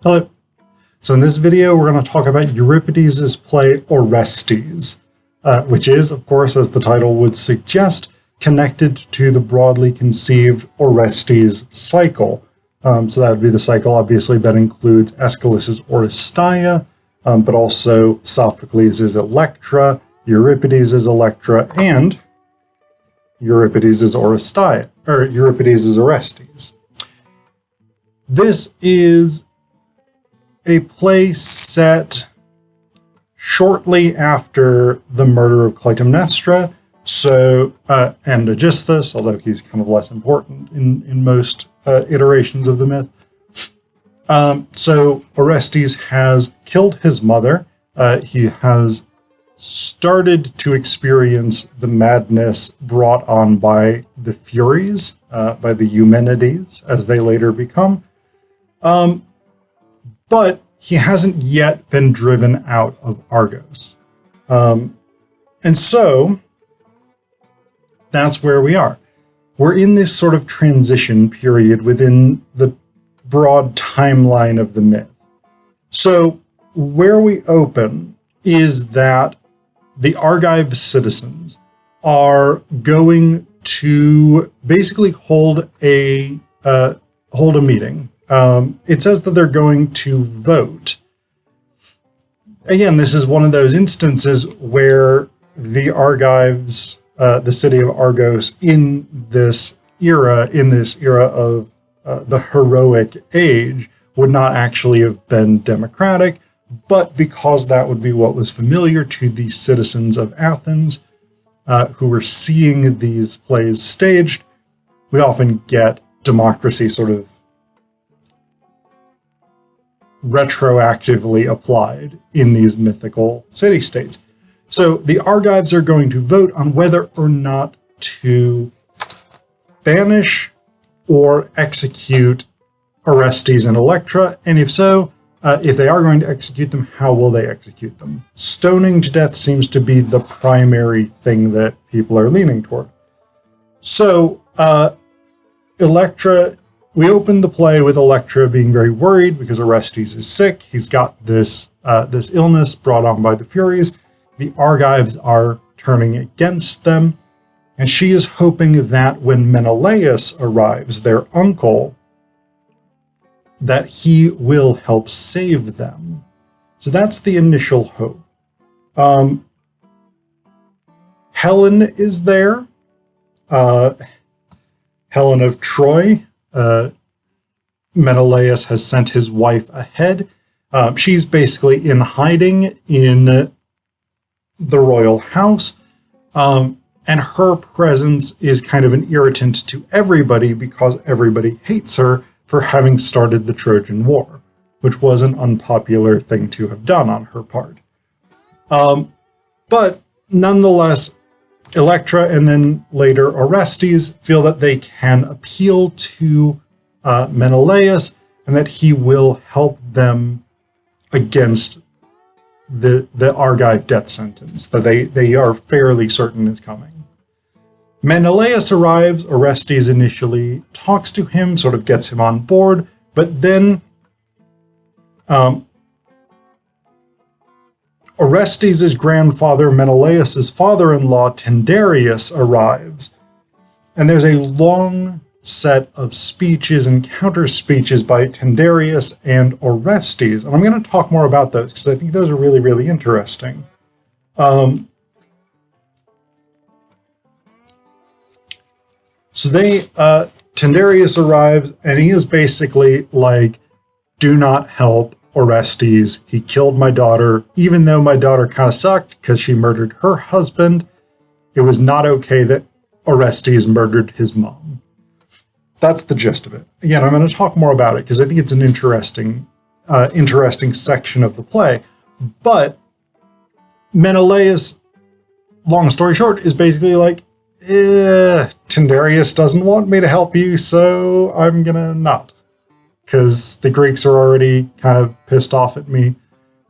Hello. So in this video, we're going to talk about Euripides' play Orestes, which is, of course, as the title would suggest, connected to the broadly conceived Orestes cycle. So that would be the cycle, obviously, that includes Aeschylus' Oresteia, but also Sophocles' Electra, Euripides' Electra, and Euripides' Oresteia, or Euripides' Orestes. This is a play set shortly after the murder of Clytemnestra, and Aegisthus, although he's kind of less important in most iterations of the myth. So Orestes has killed his mother. He has started to experience the madness brought on by the Furies, by the Eumenides, as they later become. But he hasn't yet been driven out of Argos. And so that's where we are. We're in this sort of transition period within the broad timeline of the myth. So where we open is that the Argive citizens are going to basically hold a meeting. It says that they're going to vote. Again, this is one of those instances where the Argives, the city of Argos, in this era of the heroic age, would not actually have been democratic, but because that would be what was familiar to the citizens of Athens, who were seeing these plays staged, we often get democracy sort of retroactively applied in these mythical city-states. So the Argives are going to vote on whether or not to banish or execute Orestes and Electra, and if so, if they are going to execute them, how will they execute them? Stoning to death seems to be the primary thing that people are leaning toward. So Electra, we opened the play with Electra being very worried because Orestes is sick. He's got this illness brought on by the Furies. The Argives are turning against them, and she is hoping that when Menelaus arrives, their uncle, that he will help save them. So that's the initial hope. Helen is there. Helen of Troy. Menelaus has sent his wife ahead. She's basically in hiding in the royal house. And her presence is kind of an irritant to everybody because everybody hates her for having started the Trojan War, which was an unpopular thing to have done on her part. But nonetheless, Electra and then later Orestes feel that they can appeal to Menelaus and that he will help them against the Argive death sentence that they are fairly certain is coming. Menelaus arrives. Orestes initially talks to him, sort of gets him on board, but then Orestes' grandfather, Menelaus' father-in-law, Tindareus, arrives. And there's a long set of speeches and counter-speeches by Tindareus and Orestes. And I'm going to talk more about those because I think those are really, really interesting. So Tindareus arrives, and he is basically like, do not help Orestes. He killed my daughter, even though my daughter kind of sucked because she murdered her husband. It was not okay that Orestes murdered his mom. That's the gist of it. Again, I'm going to talk more about it because I think it's an interesting section of the play. But Menelaus, long story short, is basically like, Tindareus doesn't want me to help you, so I'm gonna not. Because the Greeks are already kind of pissed off at me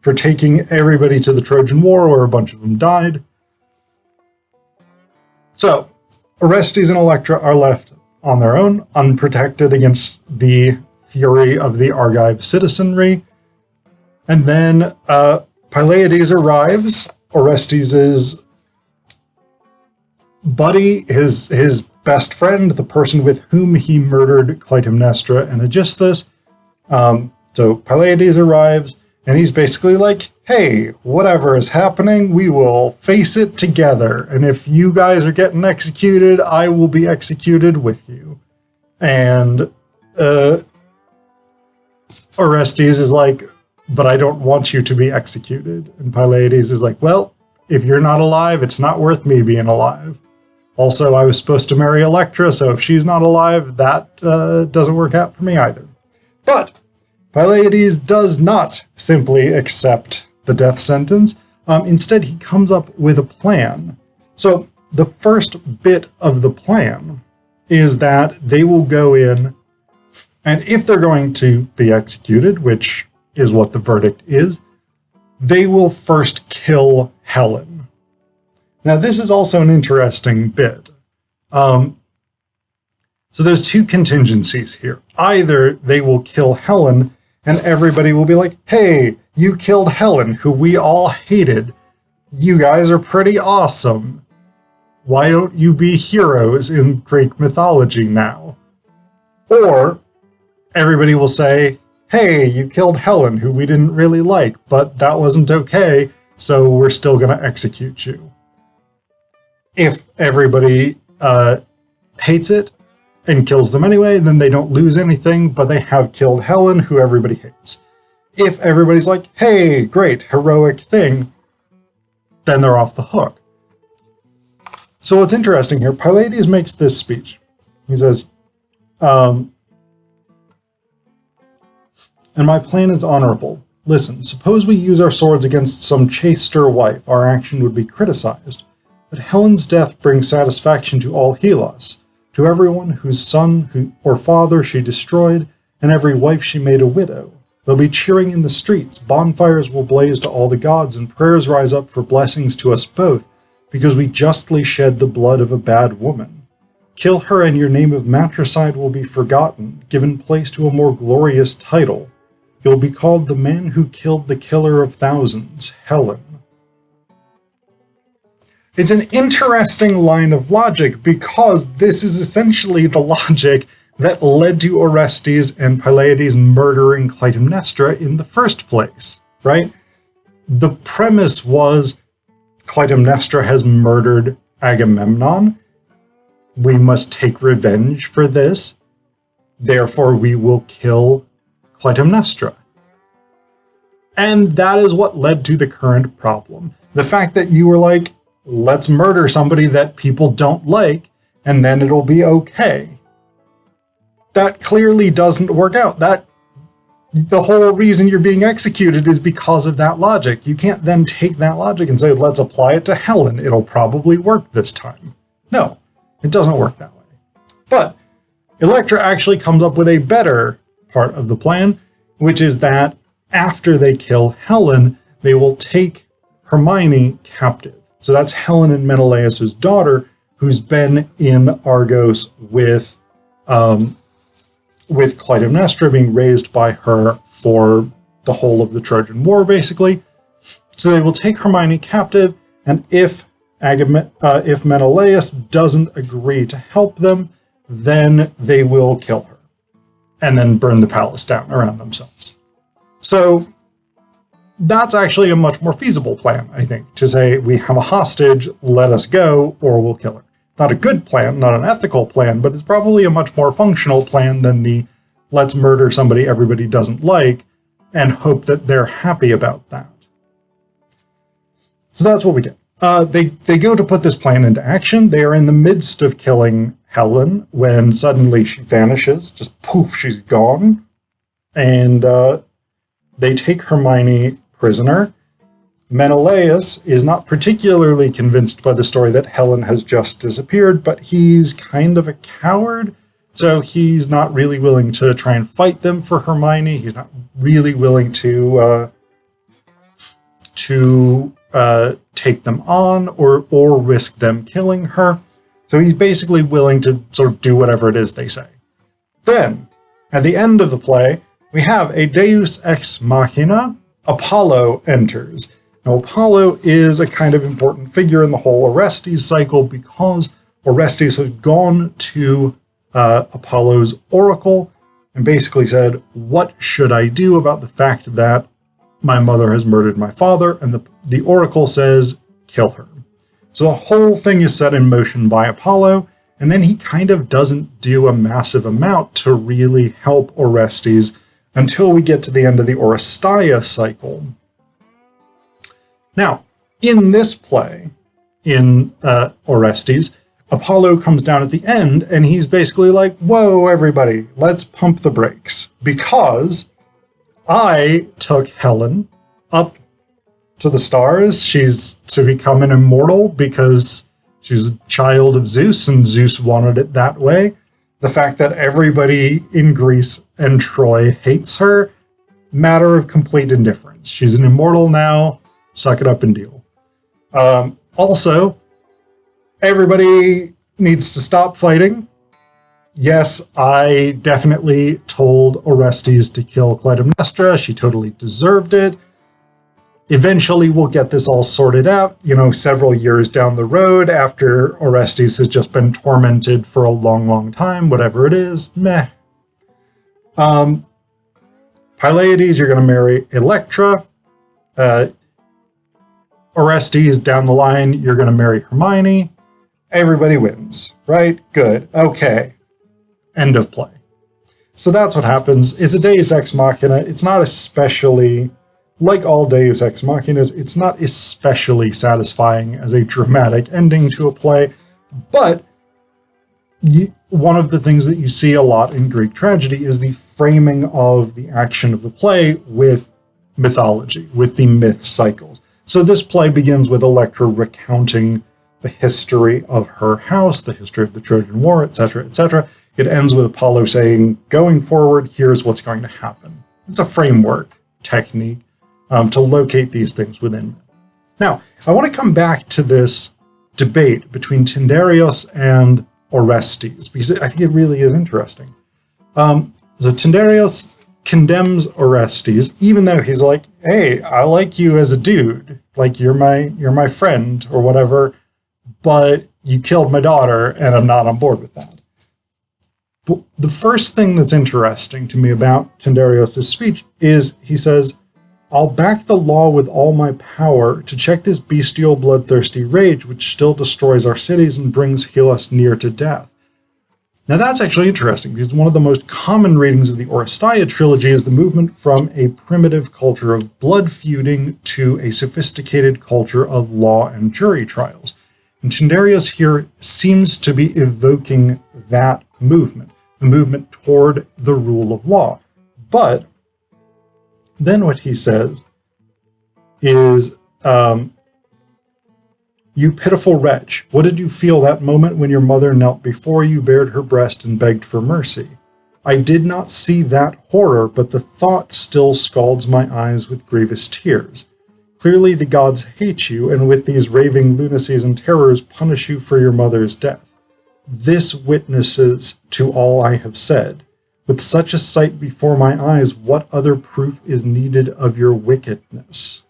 for taking everybody to the Trojan War where a bunch of them died. So Orestes and Electra are left on their own, unprotected against the fury of the Argive citizenry. And then Pylades arrives, Orestes' buddy, his best friend, the person with whom he murdered Clytemnestra and Aegisthus. So Pylades arrives, and he's basically like, hey, whatever is happening, we will face it together. And if you guys are getting executed, I will be executed with you. And Orestes is like, but I don't want you to be executed. And Pylades is like, well, if you're not alive, it's not worth me being alive. Also, I was supposed to marry Electra, so if she's not alive, that doesn't work out for me either. But Pylades does not simply accept the death sentence. Instead, he comes up with a plan. So the first bit of the plan is that they will go in, and if they're going to be executed, which is what the verdict is, they will first kill Helen. Now, this is also an interesting bit. So there's two contingencies here. Either they will kill Helen, and everybody will be like, hey, you killed Helen, who we all hated. You guys are pretty awesome. Why don't you be heroes in Greek mythology now? Or everybody will say, hey, you killed Helen, who we didn't really like, but that wasn't okay, so we're still going to execute you. If everybody hates it and kills them anyway, then they don't lose anything, but they have killed Helen, who everybody hates. If everybody's like, hey, great, heroic thing, then they're off the hook. So what's interesting here, Pylades makes this speech. He says, and my plan is honorable. Listen, suppose we use our swords against some chaster wife, our action would be criticized. But Helen's death brings satisfaction to all Hellas, to everyone whose son or father she destroyed, and every wife she made a widow. They'll be cheering in the streets, bonfires will blaze to all the gods, and prayers rise up for blessings to us both, because we justly shed the blood of a bad woman. Kill her, and your name of matricide will be forgotten, given place to a more glorious title. You'll be called the man who killed the killer of thousands, Helen. It's an interesting line of logic because this is essentially the logic that led to Orestes and Pylades murdering Clytemnestra in the first place, right? The premise was Clytemnestra has murdered Agamemnon. We must take revenge for this. Therefore, we will kill Clytemnestra. And that is what led to the current problem. The fact that you were like, let's murder somebody that people don't like, and then it'll be okay. That clearly doesn't work out. The whole reason you're being executed is because of that logic. You can't then take that logic and say, let's apply it to Helen. It'll probably work this time. No, it doesn't work that way. But Electra actually comes up with a better part of the plan, which is that after they kill Helen, they will take Hermione captive. So that's Helen and Menelaus' daughter, who's been in Argos with Clytemnestra, being raised by her for the whole of the Trojan War, basically. So they will take Hermione captive, and if Menelaus doesn't agree to help them, then they will kill her, and then burn the palace down around themselves. So that's actually a much more feasible plan, I think, to say we have a hostage, let us go, or we'll kill her. Not a good plan, not an ethical plan, but it's probably a much more functional plan than the let's murder somebody everybody doesn't like and hope that they're happy about that. So that's what we get. They go to put this plan into action. They are in the midst of killing Helen when suddenly she vanishes. Just poof, she's gone. And they take Hermione prisoner. Menelaus is not particularly convinced by the story that Helen has just disappeared, but he's kind of a coward, so he's not really willing to try and fight them for Hermione. He's not really willing to take them on or risk them killing her. So he's basically willing to sort of do whatever it is they say. Then At the end of the play, we have a deus ex machina. Apollo enters. Now, Apollo is a kind of important figure in the whole Orestes cycle because Orestes has gone to Apollo's oracle and basically said, what should I do about the fact that my mother has murdered my father? And the oracle says, kill her. So the whole thing is set in motion by Apollo, and then he kind of doesn't do a massive amount to really help Orestes until we get to the end of the Oresteia cycle. Now, in this play, in Orestes, Apollo comes down at the end, and he's basically like, whoa, everybody, let's pump the brakes, because I took Helen up to the stars. She's to become an immortal because she's a child of Zeus, and Zeus wanted it that way. The fact that everybody in Greece and Troy hates her, matter of complete indifference. She's an immortal now, suck it up and deal. Also, everybody needs to stop fighting. Yes, I definitely told Orestes to kill Clytemnestra. She totally deserved it. Eventually, we'll get this all sorted out, several years down the road after Orestes has just been tormented for a long, long time, whatever it is, meh. Pylades, you're going to marry Electra. Orestes, down the line, you're going to marry Hermione. Everybody wins, right? Good. Okay. End of play. So that's what happens. It's a deus ex machina. It's not especially... Like all deus ex machinas, it's not especially satisfying as a dramatic ending to a play, but one of the things that you see a lot in Greek tragedy is the framing of the action of the play with mythology, with the myth cycles. So this play begins with Electra recounting the history of her house, the history of the Trojan War, etc., etc. It ends with Apollo saying, going forward, here's what's going to happen. It's a framework technique to locate these things within. Now, I want to come back to this debate between Tindareus and Orestes, because I think it really is interesting. So Tindareus condemns Orestes, even though he's like, hey, I like you as a dude, like you're my friend or whatever, but you killed my daughter and I'm not on board with that. But the first thing that's interesting to me about Tindareus' speech is he says, I'll back the law with all my power to check this bestial bloodthirsty rage which still destroys our cities and brings Hellas near to death. Now that's actually interesting because one of the most common readings of the Oresteia trilogy is the movement from a primitive culture of blood feuding to a sophisticated culture of law and jury trials. And Tindareus here seems to be evoking that movement, the movement toward the rule of law. But then what he says is, you pitiful wretch, what did you feel that moment when your mother knelt before you, bared her breast, and begged for mercy? I did not see that horror, but the thought still scalds my eyes with grievous tears. Clearly the gods hate you, and with these raving lunacies and terrors punish you for your mother's death. This witnesses to all I have said. With such a sight before my eyes, what other proof is needed of your wickedness?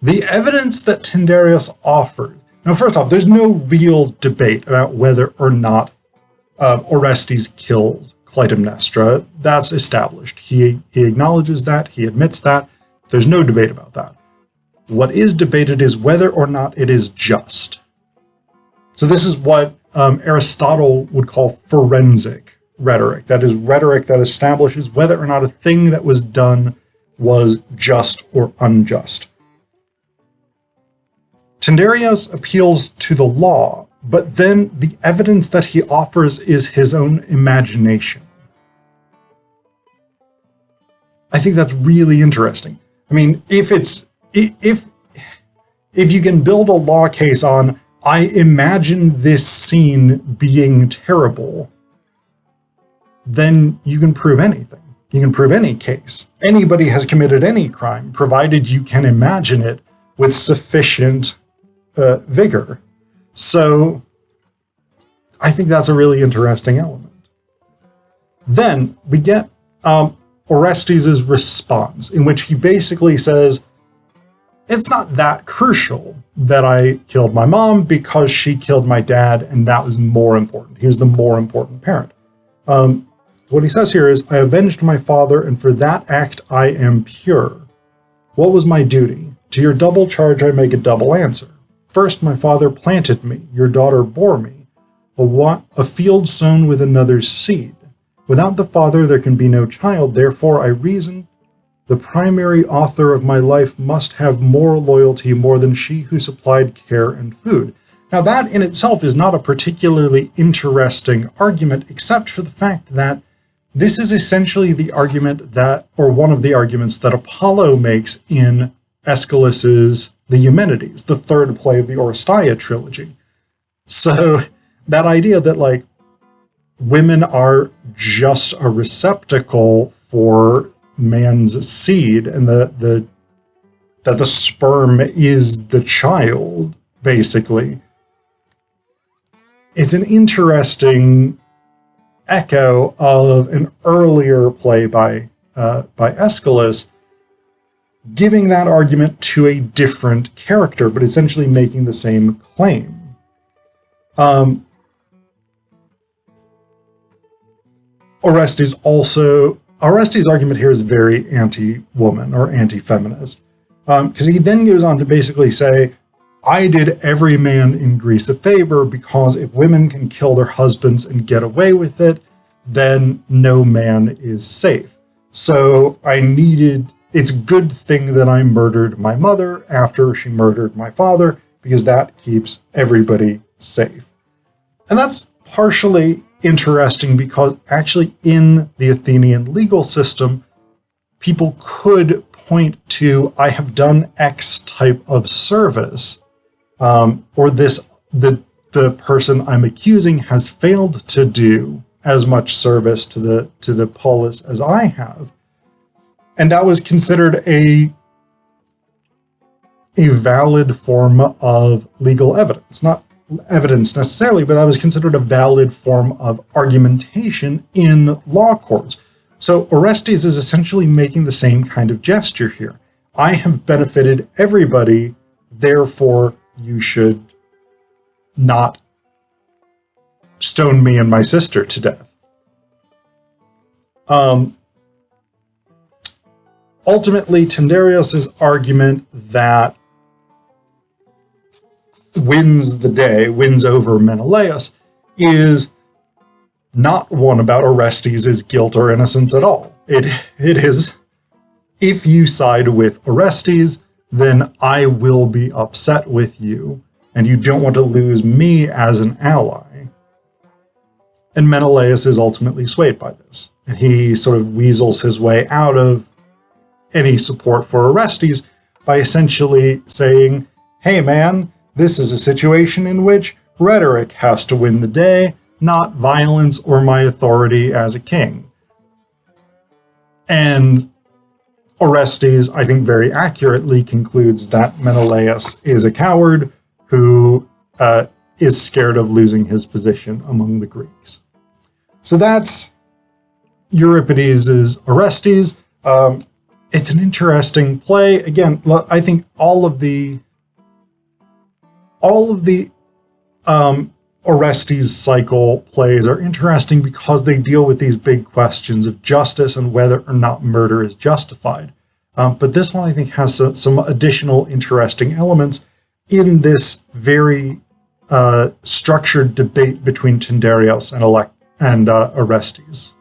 The evidence that Tindareus offered. Now, first off, there's no real debate about whether or not Orestes killed Clytemnestra. That's established. He acknowledges that. He admits that. There's no debate about that. What is debated is whether or not it is just. So this is what Aristotle would call forensic rhetoric. That is rhetoric that establishes whether or not a thing that was done was just or unjust. Tindareus appeals to the law, but then the evidence that he offers is his own imagination. I think that's really interesting. I mean, if you can build a law case on, I imagine this scene being terrible, then you can prove anything. You can prove any case. Anybody has committed any crime, provided you can imagine it with sufficient vigor. So I think that's a really interesting element. Then we get Orestes' response, in which he basically says, it's not that crucial that I killed my mom because she killed my dad, and that was more important. He was the more important parent. What he says here is, I avenged my father, and for that act I am pure. What was my duty? To your double charge I make a double answer. First my father planted me, your daughter bore me, a field sown with another's seed. Without the father there can be no child, therefore I reason the primary author of my life must have more loyalty more than she who supplied care and food. Now that in itself is not a particularly interesting argument, except for the fact that this is essentially the argument that, or one of the arguments that Apollo makes in Aeschylus's The Eumenides, the third play of the Oresteia trilogy. So that idea that like women are just a receptacle for man's seed, and that the sperm is the child, basically. It's an interesting echo of an earlier play by Aeschylus, giving that argument to a different character, but essentially making the same claim. Orestes' argument here is very anti-woman or anti-feminist, because he then goes on to basically say, I did every man in Greece a favor, because if women can kill their husbands and get away with it, then no man is safe. So it's a good thing that I murdered my mother after she murdered my father, because that keeps everybody safe. And that's partially interesting because actually in the Athenian legal system, people could point to, I have done X type of service, or the person I'm accusing has failed to do as much service to the polis as I have. And that was considered a valid form of legal evidence. Not evidence necessarily, but that was considered a valid form of argumentation in law courts. So Orestes is essentially making the same kind of gesture here. I have benefited everybody, therefore you should not stone me and my sister to death. Ultimately, Tindareus' argument that wins over Menelaus, is not one about Orestes' guilt or innocence at all. It is, if you side with Orestes, then I will be upset with you, and you don't want to lose me as an ally. And Menelaus is ultimately swayed by this, and he sort of weasels his way out of any support for Orestes by essentially saying, hey man, this is a situation in which rhetoric has to win the day, not violence or my authority as a king. And Orestes, I think, very accurately concludes that Menelaus is a coward who is scared of losing his position among the Greeks. So that's Euripides' Orestes. It's an interesting play. Again, I think all of the Orestes cycle plays are interesting because they deal with these big questions of justice and whether or not murder is justified. But this one, I think, has some additional interesting elements in this very structured debate between Tindareus and Orestes.